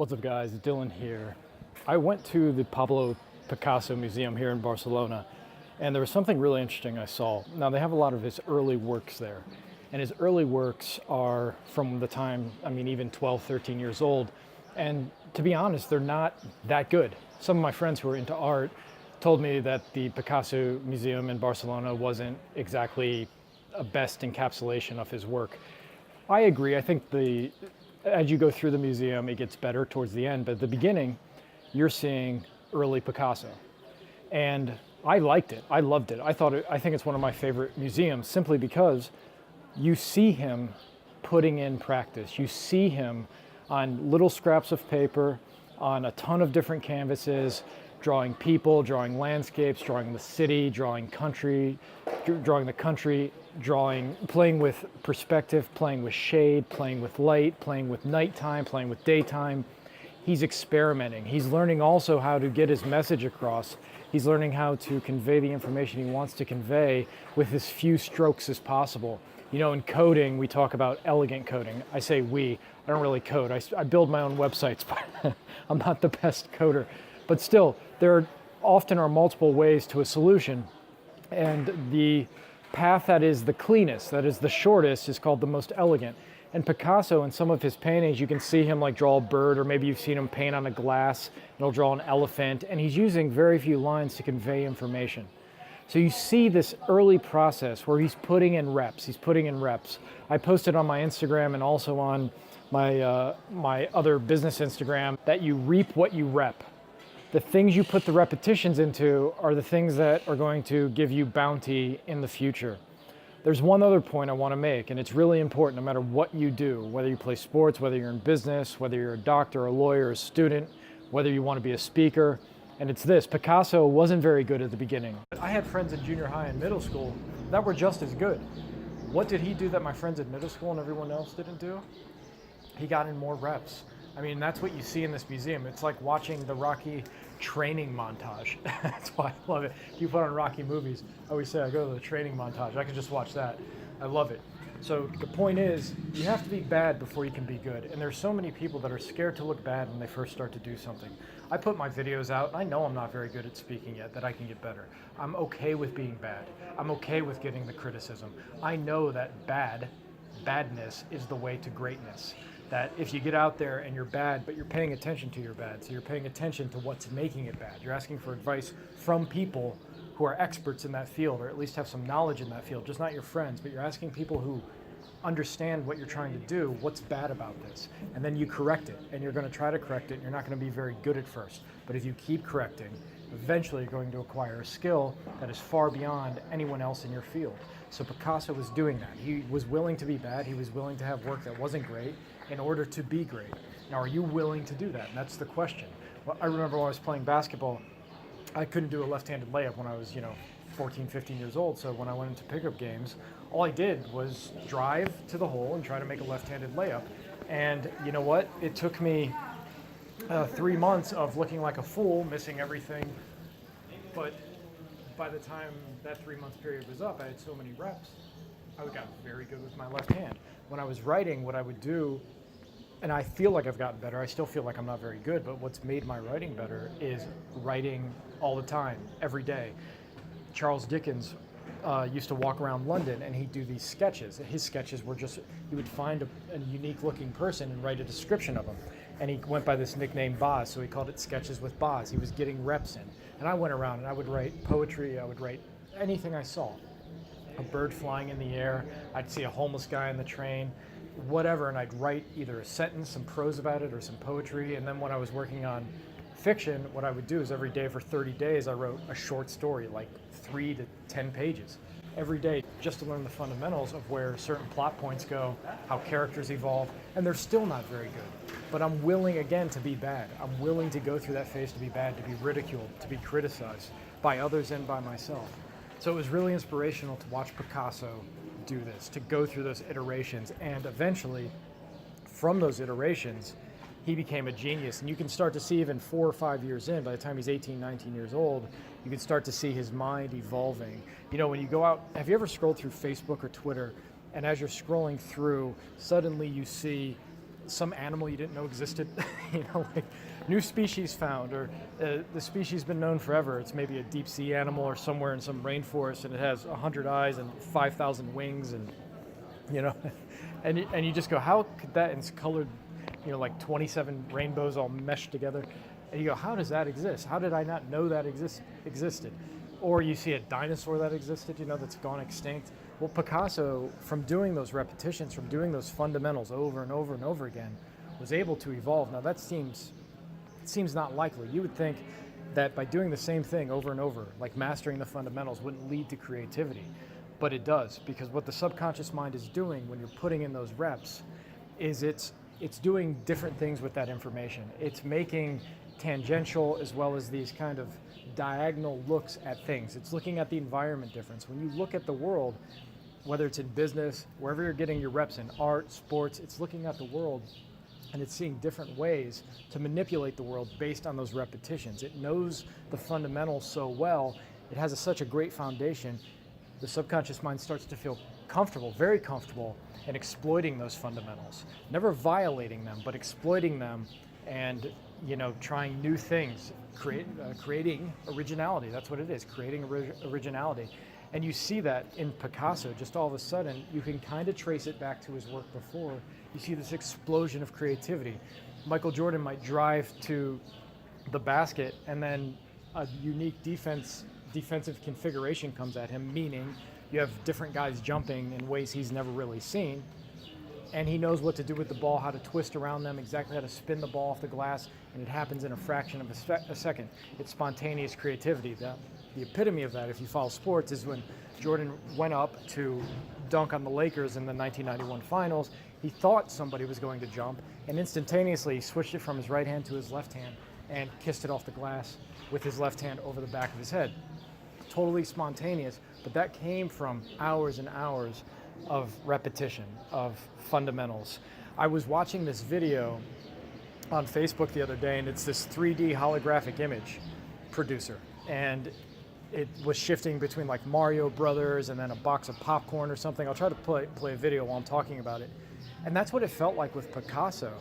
What's up, guys? Dylan here. I went to the Pablo Picasso Museum here in Barcelona, and there was something really interesting I saw. Now, they have a lot of his early works there, and his early works are from the time, even 12, 13 years old, and to be honest, they're not that good. Some of my friends who are into art told me that the Picasso Museum in Barcelona wasn't exactly a best encapsulation of his work. I agree. I think as you go through the museum, it gets better towards the end. But at the beginning, you're seeing early Picasso, and I liked it. I loved it. I think it's one of my favorite museums simply because you see him putting in practice. You see him on little scraps of paper, on a ton of different canvases, drawing people, drawing landscapes, drawing the city, drawing the country, playing with perspective, playing with shade, playing with light, playing with nighttime, playing with daytime. He's experimenting. He's learning also how to get his message across. He's learning how to convey the information he wants to convey with as few strokes as possible. You know, in coding, we talk about elegant coding. I say we. I don't really code. I build my own websites, but I'm not the best coder. But still, there often are multiple ways to a solution, and the path that is the cleanest, that is the shortest, is called the most elegant. And Picasso, in some of his paintings, you can see him like draw a bird, or maybe you've seen him paint on a glass, and he'll draw an elephant, and he's using very few lines to convey information. So you see this early process where he's putting in reps. I posted on my Instagram and also on my other business Instagram that you reap what you rep. The things you put the repetitions into are the things that are going to give you bounty in the future. There's one other point I want to make, and it's really important no matter what you do, whether you play sports, whether you're in business, whether you're a doctor, a lawyer, a student, whether you want to be a speaker, and it's this: Picasso wasn't very good at the beginning. I had friends in junior high and middle school that were just as good. What did he do that my friends in middle school and everyone else didn't do? He got in more reps. That's what you see in this museum. It's like watching the Rocky training montage. That's why I love it. If you put on Rocky movies, I always say I go to the training montage. I can just watch that. I love it. So the point is, you have to be bad before you can be good. And there's so many people that are scared to look bad when they first start to do something. I put my videos out, and I know I'm not very good at speaking yet, that I can get better. I'm okay with being bad. I'm okay with getting the criticism. I know that badness is the way to greatness. That if you get out there and you're bad, but you're paying attention to your bad, so you're paying attention to what's making it bad. You're asking for advice from people who are experts in that field, or at least have some knowledge in that field, just not your friends, but you're asking people who understand what you're trying to do, what's bad about this, and then you correct it, and you're going to try to correct it, and you're not going to be very good at first. But if you keep correcting, eventually you're going to acquire a skill that is far beyond anyone else in your field. So Picasso was doing that. He was willing to be bad. He was willing to have work that wasn't great in order to be great. Now, are you willing to do that? And that's the question. Well, I remember when I was playing basketball, I couldn't do a left-handed layup when I was, 14, 15 years old. So when I went into pickup games, all I did was drive to the hole and try to make a left-handed layup. And you know what? It took me 3 months of looking like a fool, missing everything. But by the time that 3-month period was up, I had so many reps, I got very good with my left hand. When I was writing, what I would do, and I feel like I've gotten better, I still feel like I'm not very good, but what's made my writing better is writing all the time, every day. Charles Dickens used to walk around London and he'd do these sketches. His sketches were just, he would find a unique looking person and write a description of them. And he went by this nickname Boz, so he called it Sketches with Boz. He was getting reps in. And I went around and I would write poetry, I would write anything I saw. A bird flying in the air, I'd see a homeless guy on the train, whatever, and I'd write either a sentence, some prose about it, or some poetry. And then when I was working on fiction, what I would do is every day for 30 days, I wrote a short story, like 3 to 10 pages. Every day, just to learn the fundamentals of where certain plot points go, how characters evolve, and they're still not very good. But I'm willing, again, to be bad. I'm willing to go through that phase to be bad, to be ridiculed, to be criticized by others and by myself. So it was really inspirational to watch Picasso do this, to go through those iterations, and eventually, from those iterations, he became a genius. And you can start to see even 4 or 5 years in, by the time he's 18, 19 years old, you can start to see his mind evolving. When you go out, have you ever scrolled through Facebook or Twitter, and as you're scrolling through, suddenly you see some animal you didn't know existed, like new species found, or the species been known forever. It's maybe a deep sea animal or somewhere in some rainforest, and it has 100 eyes and 5,000 wings, and and you just go, how could that? And it's colored, like 27 rainbows all meshed together, and you go, how does that exist? How did I not know that existed? Or you see a dinosaur that existed, that's gone extinct. Well, Picasso, from doing those repetitions, from doing those fundamentals over and over and over again, was able to evolve. Now that seems not likely. You would think that by doing the same thing over and over, like mastering the fundamentals, wouldn't lead to creativity. But it does, because what the subconscious mind is doing when you're putting in those reps is it's doing different things with that information. It's making tangential as well as these kind of diagonal looks at things. It's looking at the environment difference. When you look at the world, whether it's in business, wherever you're getting your reps in art, sports, it's looking at the world and it's seeing different ways to manipulate the world based on those repetitions. It knows the fundamentals so well, it has such a great foundation, the subconscious mind starts to feel comfortable, very comfortable, in exploiting those fundamentals. Never violating them, but exploiting them and trying new things, creating originality. That's what it is, creating originality. And you see that in Picasso, just all of a sudden, you can kind of trace it back to his work before. You see this explosion of creativity. Michael Jordan might drive to the basket and then a unique defensive configuration comes at him, meaning you have different guys jumping in ways he's never really seen. And he knows what to do with the ball, how to twist around them, exactly how to spin the ball off the glass, and it happens in a fraction of a second. It's spontaneous creativity. The epitome of that, if you follow sports, is when Jordan went up to dunk on the Lakers in the 1991 finals. He thought somebody was going to jump, and instantaneously he switched it from his right hand to his left hand and kissed it off the glass with his left hand over the back of his head. Totally spontaneous, but that came from hours and hours of repetition, of fundamentals. I was watching this video on Facebook the other day, and it's this 3D holographic image producer, and it was shifting between like Mario Brothers and then a box of popcorn or something. I'll try to play a video while I'm talking about it. And that's what it felt like with Picasso.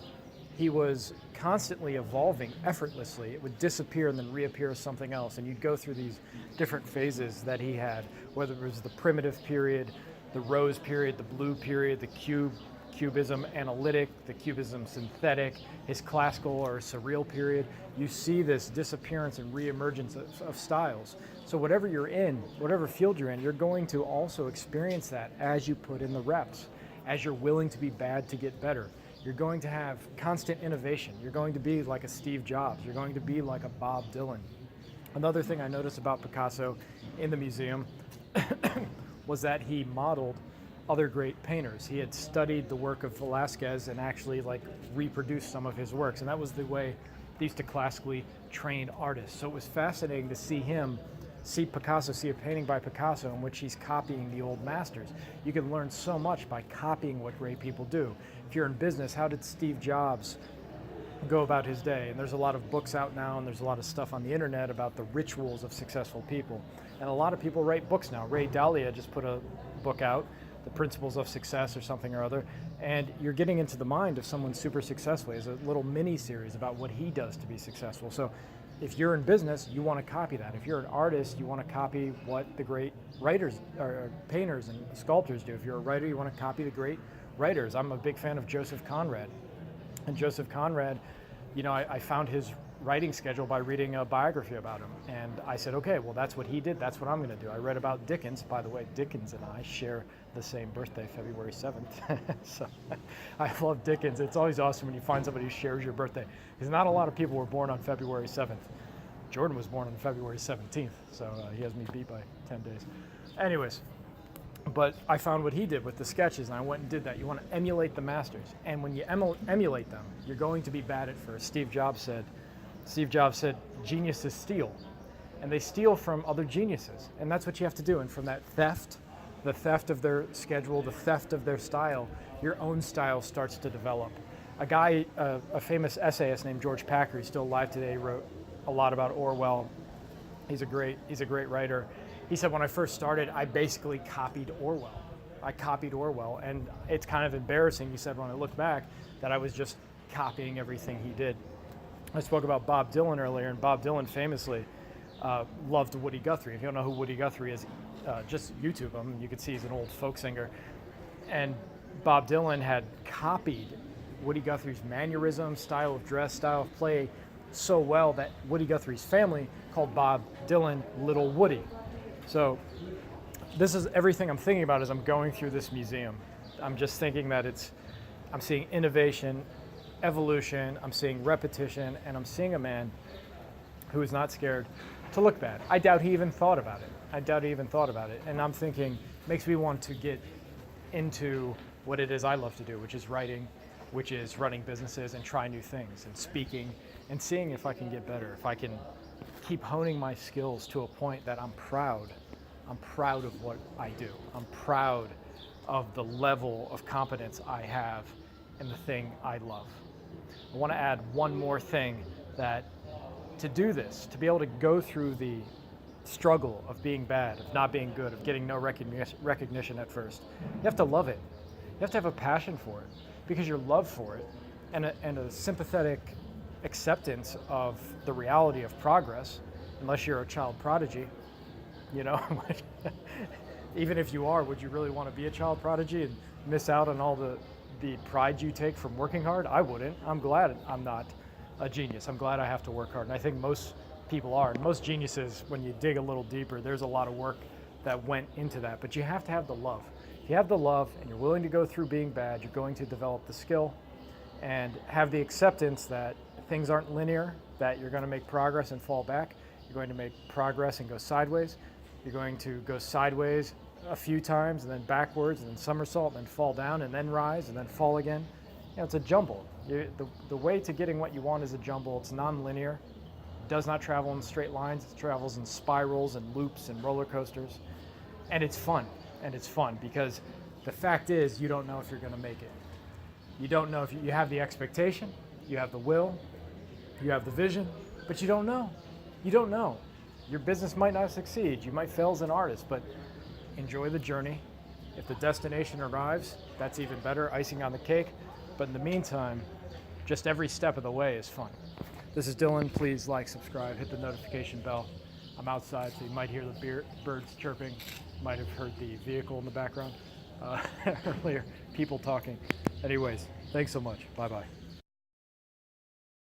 He was constantly evolving effortlessly. It would disappear and then reappear as something else, and you'd go through these different phases that he had, whether it was the primitive period, the rose period, the blue period, the cubism analytic, the cubism synthetic, his classical or surreal period. You see this disappearance and reemergence of styles. So whatever you're in, whatever field you're in, you're going to also experience that as you put in the reps, as you're willing to be bad to get better. You're going to have constant innovation. You're going to be like a Steve Jobs. You're going to be like a Bob Dylan. Another thing I noticed about Picasso in the museum was that he modeled other great painters. He had studied the work of Velázquez and actually reproduced some of his works. And that was the way they used to classically train artists. So it was fascinating to see Picasso, see a painting by Picasso in which he's copying the old masters. You can learn so much by copying what great people do. If you're in business, how did Steve Jobs go about his day? And there's a lot of books out now, and there's a lot of stuff on the internet about the rituals of successful people. And a lot of people write books now. Ray Dalio just put a book out, The Principles of Success or something or other, and you're getting into the mind of someone super successful. It's a little mini series about what he does to be successful. So if you're in business, you want to copy that. If you're an artist, you want to copy what the great writers or painters and sculptors do. If you're a writer, you want to copy the great writers. I'm a big fan of Joseph Conrad. And Joseph Conrad, I found his writing schedule by reading a biography about him. And I said, okay, well, that's what he did. That's what I'm going to do. I read about Dickens. By the way, Dickens and I share the same birthday, February 7th. So I love Dickens. It's always awesome when you find somebody who shares your birthday, because not a lot of people were born on February 7th. Jordan was born on February 17th, so he has me beat by 10 days. Anyways, but I found what he did with the sketches, and I went and did that. You want to emulate the masters. And when you emulate them, you're going to be bad at first. Steve Jobs said, geniuses steal. And they steal from other geniuses. And that's what you have to do. And from that theft, the theft of their schedule, the theft of their style, your own style starts to develop. A guy, a famous essayist named George Packer, he's still alive today, wrote a lot about Orwell. He's a great writer. He said, when I first started, I basically copied Orwell. I copied Orwell, and it's kind of embarrassing, you said, when I look back, that I was just copying everything he did. I spoke about Bob Dylan earlier, and Bob Dylan famously loved Woody Guthrie. If you don't know who Woody Guthrie is, just YouTube him. You can see he's an old folk singer. And Bob Dylan had copied Woody Guthrie's mannerism, style of dress, style of play so well that Woody Guthrie's family called Bob Dylan Little Woody. So this is everything I'm thinking about as I'm going through this museum. I'm just thinking that I'm seeing innovation, evolution, I'm seeing repetition, and I'm seeing a man who is not scared to look bad. I doubt he even thought about it. And I'm thinking, makes me want to get into what it is I love to do, which is writing, which is running businesses and try new things and speaking and seeing if I can get better, if I can keep honing my skills to a point that I'm proud. I'm proud of what I do. I'm proud of the level of competence I have in the thing I love. I want to add one more thing, that to do this, to be able to go through the struggle of being bad, of not being good, of getting no recognition at first, you have to love it. You have to have a passion for it, because your love for it and a sympathetic acceptance of the reality of progress, unless you're a child prodigy, you know, even if you are, would you really want to be a child prodigy and miss out on all the pride you take from working hard? I wouldn't. I'm glad I'm not a genius. I'm glad I have to work hard. And I think most people are. And most geniuses, when you dig a little deeper, there's a lot of work that went into that. But you have to have the love. If you have the love and you're willing to go through being bad, you're going to develop the skill and have the acceptance that things aren't linear, that you're going to make progress and fall back. You're going to make progress and go sideways. You're going to go sideways a few times and then backwards and then somersault and then fall down and then rise and then fall again. You know, it's a jumble. The way to getting what you want is a jumble. It's non-linear. It does not travel in straight lines. It travels in spirals and loops and roller coasters. And it's fun. And it's fun because the fact is you don't know if you're going to make it. You don't know if you have the expectation, you have the will, you have the vision, but you don't know. You don't know. Your business might not succeed. You might fail as an artist, but enjoy the journey. If the destination arrives, that's even better, icing on the cake. But in the meantime, just every step of the way is fun. This is Dillon. Please like, subscribe, hit the notification bell. I'm outside, so you might hear the birds chirping. Might have heard the vehicle in the background earlier, people talking. Anyways, thanks so much. Bye-bye.